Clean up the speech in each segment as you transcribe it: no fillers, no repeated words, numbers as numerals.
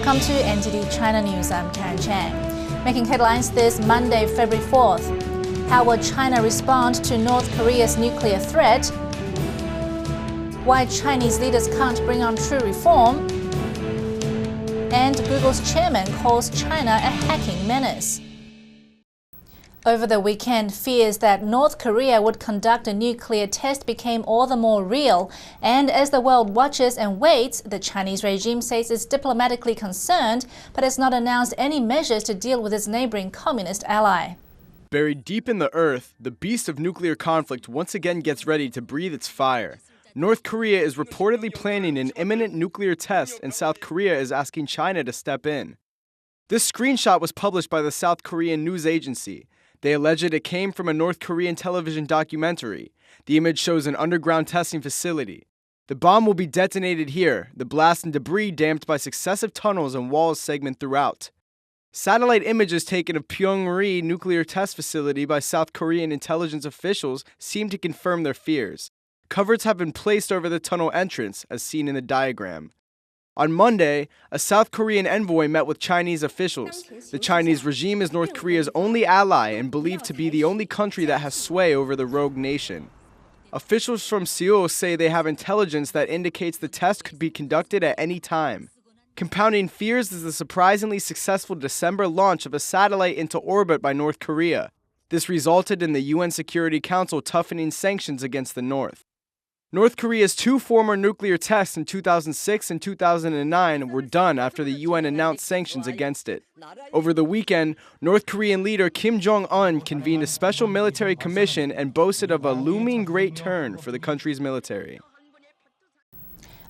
Welcome to NTD China News. I'm Karen Chang. Making headlines this Monday, February 4th. How will China respond to North Korea's nuclear threat? Why Chinese leaders can't bring on true reform? And Google's chairman calls China a hacking menace. Over the weekend, fears that North Korea would conduct a nuclear test became all the more real. And as the world watches and waits, the Chinese regime says it's diplomatically concerned, but has not announced any measures to deal with its neighboring communist ally. Buried deep in the earth, the beast of nuclear conflict once again gets ready to breathe its fire. North Korea is reportedly planning an imminent nuclear test, and South Korea is asking China to step in. This screenshot was published by the South Korean news agency. They alleged it came from a North Korean television documentary. The image shows an underground testing facility. The bomb will be detonated here, the blast and debris damped by successive tunnels and walls segment throughout. Satellite images taken of Pyongyang nuclear test facility by South Korean intelligence officials seem to confirm their fears. Coverts have been placed over the tunnel entrance, as seen in the diagram. On Monday, a South Korean envoy met with Chinese officials. The Chinese regime is North Korea's only ally and believed to be the only country that has sway over the rogue nation. Officials from Seoul say they have intelligence that indicates the test could be conducted at any time. Compounding fears is the surprisingly successful December launch of a satellite into orbit by North Korea. This resulted in the UN Security Council toughening sanctions against the North. North Korea's two former nuclear tests in 2006 and 2009 were done after the UN announced sanctions against it. Over the weekend, North Korean leader Kim Jong-un convened a special military commission and boasted of a looming great turn for the country's military.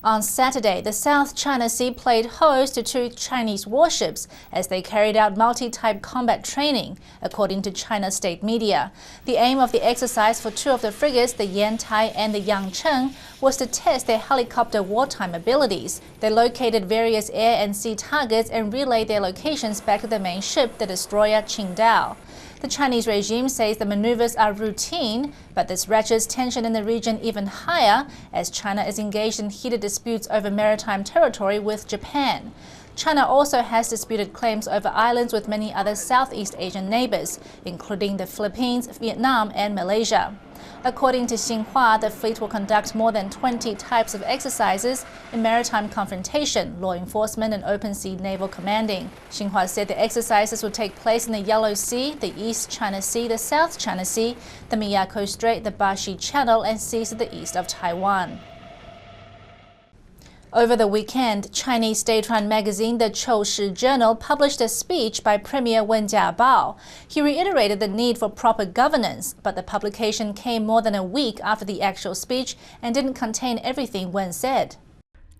On Saturday, the South China Sea played host to two Chinese warships as they carried out multi-type combat training, according to China's state media. The aim of the exercise for two of the frigates, the Yantai and the Yangcheng, was to test their helicopter wartime abilities. They located various air and sea targets and relayed their locations back to the main ship, the destroyer Qingdao. The Chinese regime says the maneuvers are routine, but this ratchets tension in the region even higher as China is engaged in heated disputes over maritime territory with Japan. China also has disputed claims over islands with many other Southeast Asian neighbors, including the Philippines, Vietnam, and Malaysia. According to Xinhua, the fleet will conduct more than 20 types of exercises in maritime confrontation, law enforcement, and open sea naval commanding. Xinhua said the exercises will take place in the Yellow Sea, the East China Sea, the South China Sea, the Miyako Strait, the Bashi Channel, and seas to the east of Taiwan. Over the weekend, Chinese state-run magazine The Choushi Journal published a speech by Premier Wen Jiabao. He reiterated the need for proper governance, but the publication came more than a week after the actual speech and didn't contain everything Wen said.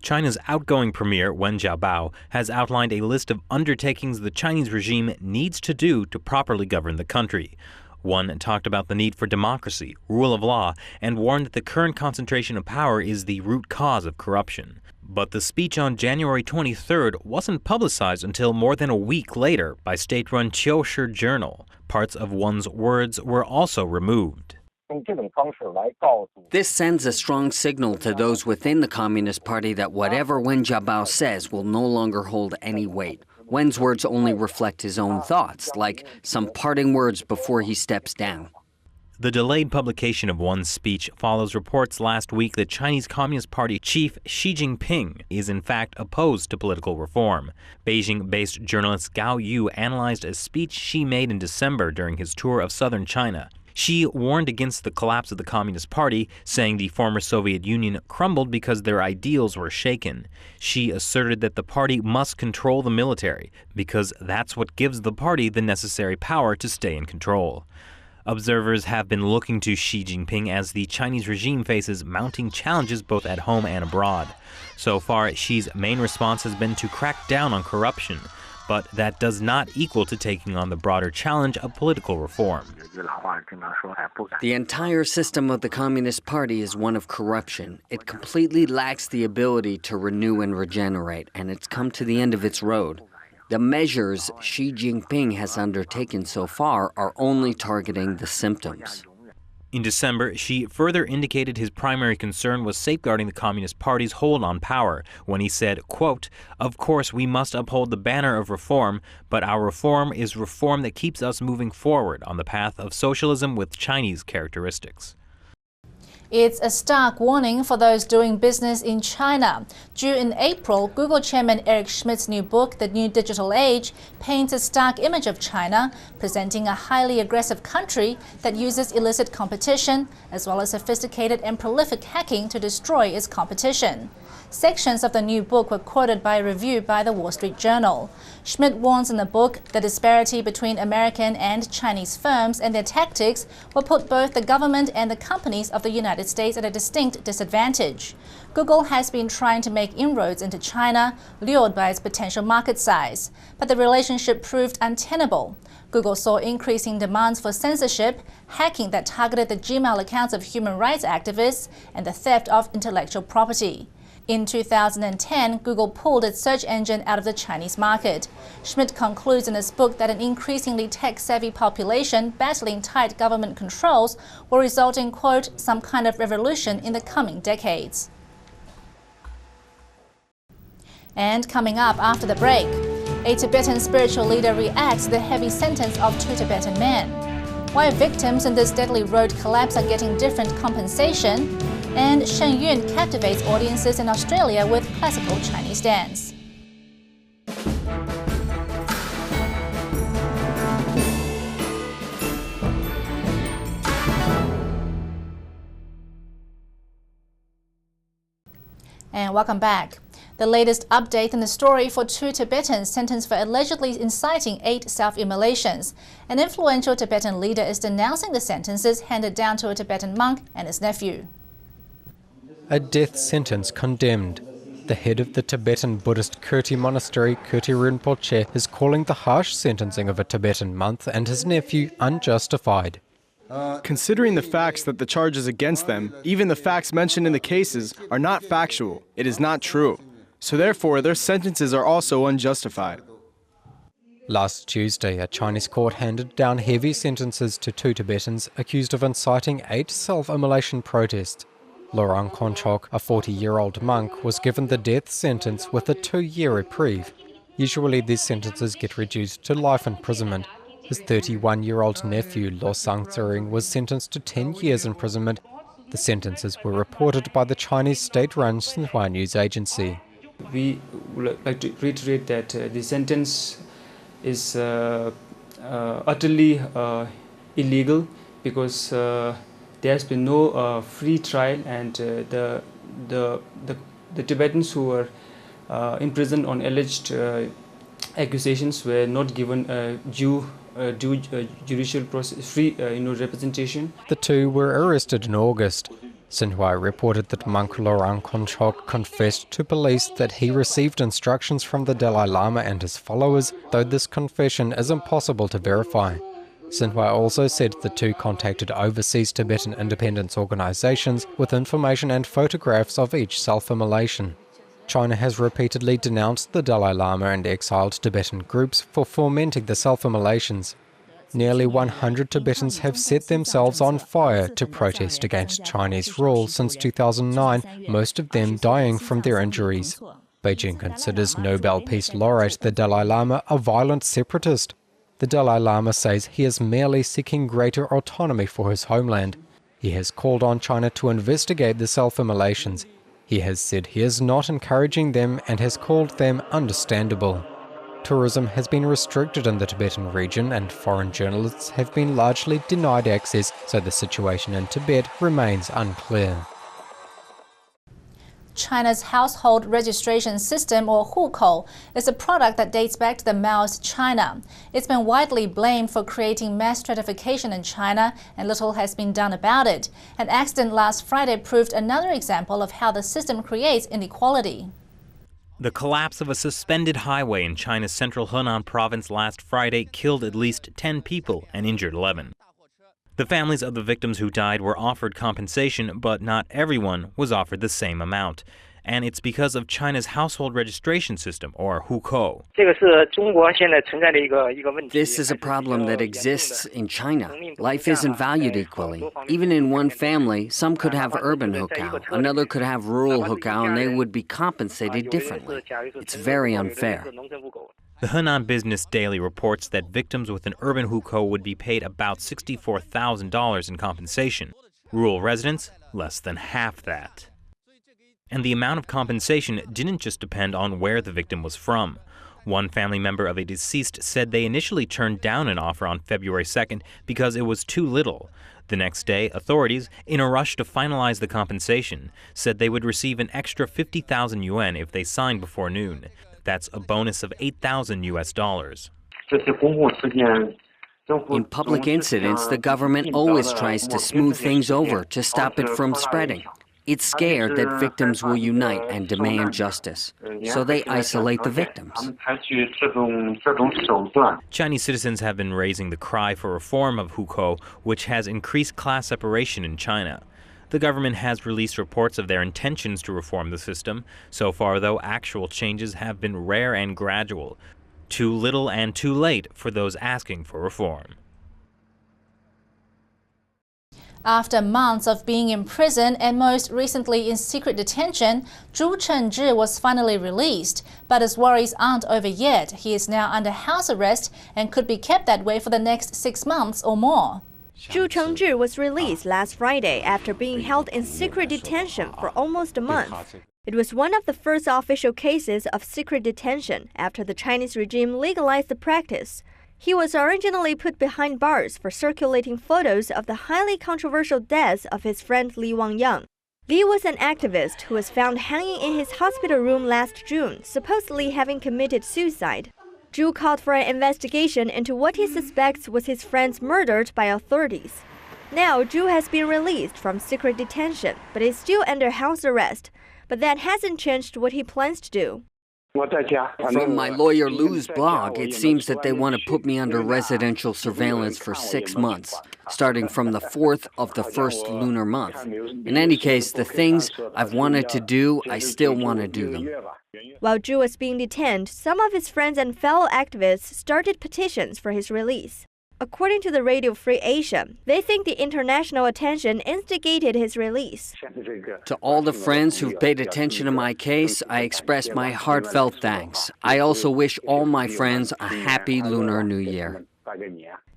China's outgoing Premier Wen Jiabao has outlined a list of undertakings the Chinese regime needs to do to properly govern the country. One talked about the need for democracy, rule of law, and warned that the current concentration of power is the root cause of corruption. But the speech on January 23rd wasn't publicized until more than a week later by state-run Choushi Journal. Parts of Wen's words were also removed. This sends a strong signal to those within the Communist Party that whatever Wen Jiabao says will no longer hold any weight. Wen's words only reflect his own thoughts, like some parting words before he steps down. The delayed publication of Wen's speech follows reports last week that Chinese Communist Party chief Xi Jinping is in fact opposed to political reform. Beijing-based journalist Gao Yu analyzed a speech Xi made in December during his tour of southern China. Xi warned against the collapse of the Communist Party, saying the former Soviet Union crumbled because their ideals were shaken. Xi asserted that the party must control the military, because that's what gives the party the necessary power to stay in control. Observers have been looking to Xi Jinping as the Chinese regime faces mounting challenges both at home and abroad. So far, Xi's main response has been to crack down on corruption, but that does not equal to taking on the broader challenge of political reform. The entire system of the Communist Party is one of corruption. It completely lacks the ability to renew and regenerate, and it's come to the end of its road. The measures Xi Jinping has undertaken so far are only targeting the symptoms. In December, Xi further indicated his primary concern was safeguarding the Communist Party's hold on power when he said, quote, "Of course, we must uphold the banner of reform, but our reform is reform that keeps us moving forward on the path of socialism with Chinese characteristics." It's a stark warning for those doing business in China. Due in April, Google Chairman Eric Schmidt's new book, The New Digital Age, paints a stark image of China, presenting a highly aggressive country that uses illicit competition, as well as sophisticated and prolific hacking to destroy its competition. Sections of the new book were quoted by a review by the Wall Street Journal. Schmidt warns in the book the disparity between American and Chinese firms and their tactics will put both the government and the companies of the United States at a distinct disadvantage. Google has been trying to make inroads into China, lured by its potential market size, but the relationship proved untenable. Google saw increasing demands for censorship, hacking that targeted the Gmail accounts of human rights activists, and the theft of intellectual property. In 2010, Google pulled its search engine out of the Chinese market. Schmidt concludes in his book that an increasingly tech-savvy population battling tight government controls will result in, quote, some kind of revolution in the coming decades. And coming up after the break, a Tibetan spiritual leader reacts to the heavy sentence of 2 Tibetan men. Why victims in this deadly road collapse are getting different compensation, and Shen captivates audiences in Australia with classical Chinese dance. And welcome back. The latest update in the story for 2 Tibetans sentenced for allegedly inciting 8 self-immolations. An influential Tibetan leader is denouncing the sentences handed down to a Tibetan monk and his nephew. A death sentence condemned. The head of the Tibetan Buddhist Kirti monastery, Kirti Rinpoche, is calling the harsh sentencing of a Tibetan monk and his nephew unjustified. Considering the facts that the charges against them, even the facts mentioned in the cases, are not factual. It is not true. So therefore, their sentences are also unjustified. Last Tuesday, a Chinese court handed down heavy sentences to 2 Tibetans accused of inciting 8 self-immolation protests. Lorang Konchok, a 40-year-old monk, was given the death sentence with a 2-year reprieve. Usually these sentences get reduced to life imprisonment. His 31-year-old nephew, Lo Sang-tsering, was sentenced to 10 years imprisonment. The sentences were reported by the Chinese state-run Xinhua news agency. We would like to reiterate that the sentence is utterly illegal because there has been no free trial, and the Tibetans who were imprisoned on alleged accusations were not given due judicial process, free representation. The 2 were arrested in August. Xinhua reported that monk Lorang Konchok confessed to police that he received instructions from the Dalai Lama and his followers, though this confession is impossible to verify. Xinhua also said the 2 contacted overseas Tibetan independence organizations with information and photographs of each self-immolation. China has repeatedly denounced the Dalai Lama and exiled Tibetan groups for fomenting the self-immolations. Nearly 100 Tibetans have set themselves on fire to protest against Chinese rule since 2009, most of them dying from their injuries. Beijing considers Nobel Peace Laureate the Dalai Lama a violent separatist. The Dalai Lama says he is merely seeking greater autonomy for his homeland. He has called on China to investigate the self-immolations. He has said he is not encouraging them and has called them understandable. Tourism has been restricted in the Tibetan region and foreign journalists have been largely denied access, so the situation in Tibet remains unclear. China's household registration system, or hukou, is a product that dates back to the Maoist China. It's been widely blamed for creating mass stratification in China, and little has been done about it. An accident last Friday proved another example of how the system creates inequality. The collapse of a suspended highway in China's central Henan province last Friday killed at least 10 people and injured 11. The families of the victims who died were offered compensation, but not everyone was offered the same amount. And it's because of China's household registration system, or hukou. This is a problem that exists in China. Life isn't valued equally. Even in one family, some could have urban hukou, another could have rural hukou, and they would be compensated differently. It's very unfair. The Henan Business Daily reports that victims with an urban hukou would be paid about $64,000 in compensation. Rural residents, less than half that. And the amount of compensation didn't just depend on where the victim was from. One family member of a deceased said they initially turned down an offer on February 2nd because it was too little. The next day, authorities, in a rush to finalize the compensation, said they would receive an extra 50,000 yuan if they signed before noon. That's a bonus of $8,000. In public incidents, the government always tries to smooth things over to stop it from spreading. It's scared that victims will unite and demand justice, so they isolate the victims. Chinese citizens have been raising the cry for reform of hukou, which has increased class separation in China. The government has released reports of their intentions to reform the system. So far, though, actual changes have been rare and gradual. Too little and too late for those asking for reform. After months of being in prison and most recently in secret detention, Zhu Chengzhi was finally released. But his worries aren't over yet. He is now under house arrest and could be kept that way for the next 6 months or more. Zhu Chengzhi was released last Friday after being held in secret detention for almost a month. It was one of the first official cases of secret detention after the Chinese regime legalized the practice. He was originally put behind bars for circulating photos of the highly controversial deaths of his friend Li Wangyang. Li was an activist who was found hanging in his hospital room last June, supposedly having committed suicide. Zhu called for an investigation into what he suspects was his friends murdered by authorities. Now, Zhu has been released from secret detention, but is still under house arrest. But that hasn't changed what he plans to do. From my lawyer Lu's blog, it seems that they want to put me under residential surveillance for 6 months, starting from the 4th of the first lunar month. In any case, the things I've wanted to do, I still want to do them. While Zhu was being detained, some of his friends and fellow activists started petitions for his release. According to the Radio Free Asia, they think the international attention instigated his release. To all the friends who've paid attention to my case, I express my heartfelt thanks. I also wish all my friends a happy Lunar New Year.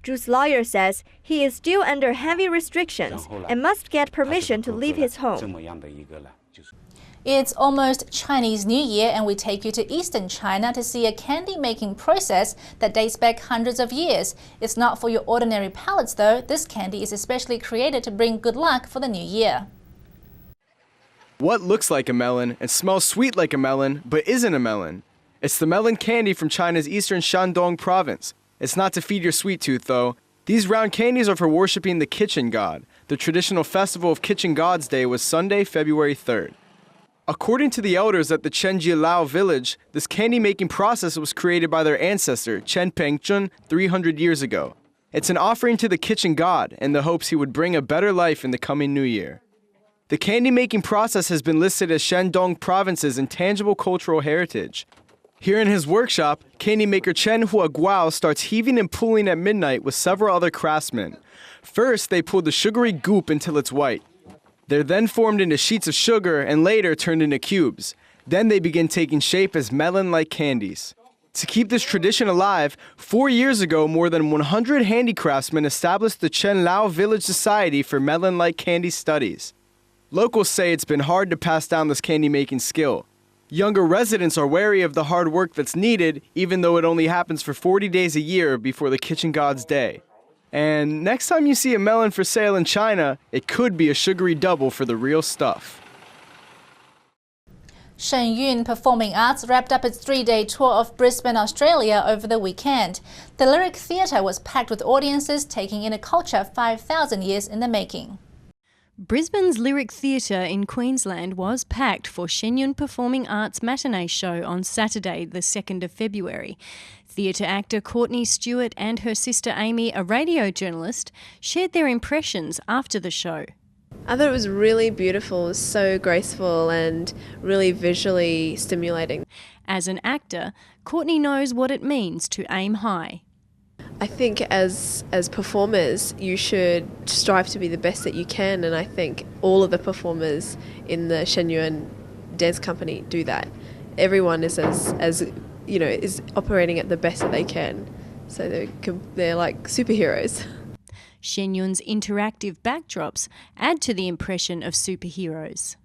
Zhu's lawyer says he is still under heavy restrictions and must get permission to leave his home. It's almost Chinese New Year, and we take you to eastern China to see a candy-making process that dates back hundreds of years. It's not for your ordinary palates, though. This candy is especially created to bring good luck for the new year. What looks like a melon and smells sweet like a melon, but isn't a melon? It's the melon candy from China's eastern Shandong province. It's not to feed your sweet tooth, though. These round candies are for worshipping the kitchen god. The traditional festival of Kitchen Gods Day was Sunday, February 3rd. According to the elders at the Chenjilao village, this candy-making process was created by their ancestor, Chen Pengchun, 300 years ago. It's an offering to the kitchen god in the hopes he would bring a better life in the coming new year. The candy-making process has been listed as Shandong province's intangible cultural heritage. Here in his workshop, candy maker Chen Huaguao starts heaving and pulling at midnight with several other craftsmen. First, they pull the sugary goop until it's white. They're then formed into sheets of sugar and later turned into cubes. Then they begin taking shape as melon-like candies. To keep this tradition alive, 4 years ago, more than 100 handicraftsmen established the Chen Lao Village Society for melon-like candy studies. Locals say it's been hard to pass down this candy-making skill. Younger residents are wary of the hard work that's needed, even though it only happens for 40 days a year before the Kitchen God's Day. And next time you see a melon for sale in China, it could be a sugary double for the real stuff. Shen Performing Arts wrapped up its 3-day tour of Brisbane, Australia over the weekend. The Lyric Theatre was packed with audiences taking in a culture 5,000 years in the making. Brisbane's Lyric Theatre in Queensland was packed for Shen Performing Arts matinee show on Saturday, the 2nd of February. Theatre actor Courtney Stewart and her sister Amy, a radio journalist, shared their impressions after the show. I thought it was really beautiful, it was so graceful and really visually stimulating. As an actor, Courtney knows what it means to aim high. I think as performers, you should strive to be the best that you can, and I think all of the performers in the Shen dance company do that. Everyone is as you know, is operating at the best that they can, so they're like superheroes. Shen Yun's interactive backdrops add to the impression of superheroes.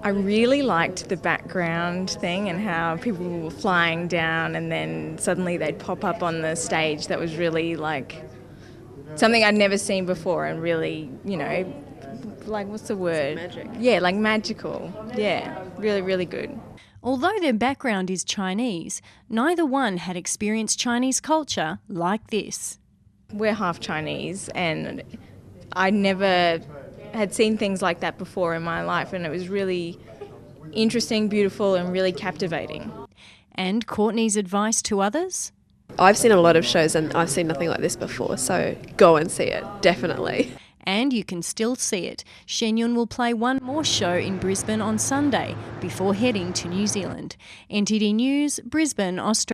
I really liked the background thing and how people were flying down and then suddenly they'd pop up on the stage. That was really like something I'd never seen before and really, you know, like what's the word? Magic. Yeah, like magical. Yeah, really, really good. Although their background is Chinese, neither one had experienced Chinese culture like this. We're half Chinese and I never had seen things like that before in my life, and it was really interesting, beautiful and really captivating. And Courtney's advice to others? I've seen a lot of shows and I've seen nothing like this before, so go and see it, definitely. And you can still see it. Shen Yun will play one more show in Brisbane on Sunday before heading to New Zealand. NTD News, Brisbane, Australia.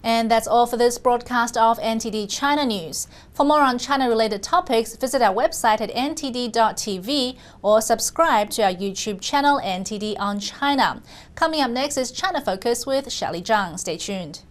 And that's all for this broadcast of NTD China News. For more on China-related topics, visit our website at ntd.tv or subscribe to our YouTube channel NTD on China. Coming up next is China Focus with Shelley Zhang. Stay tuned.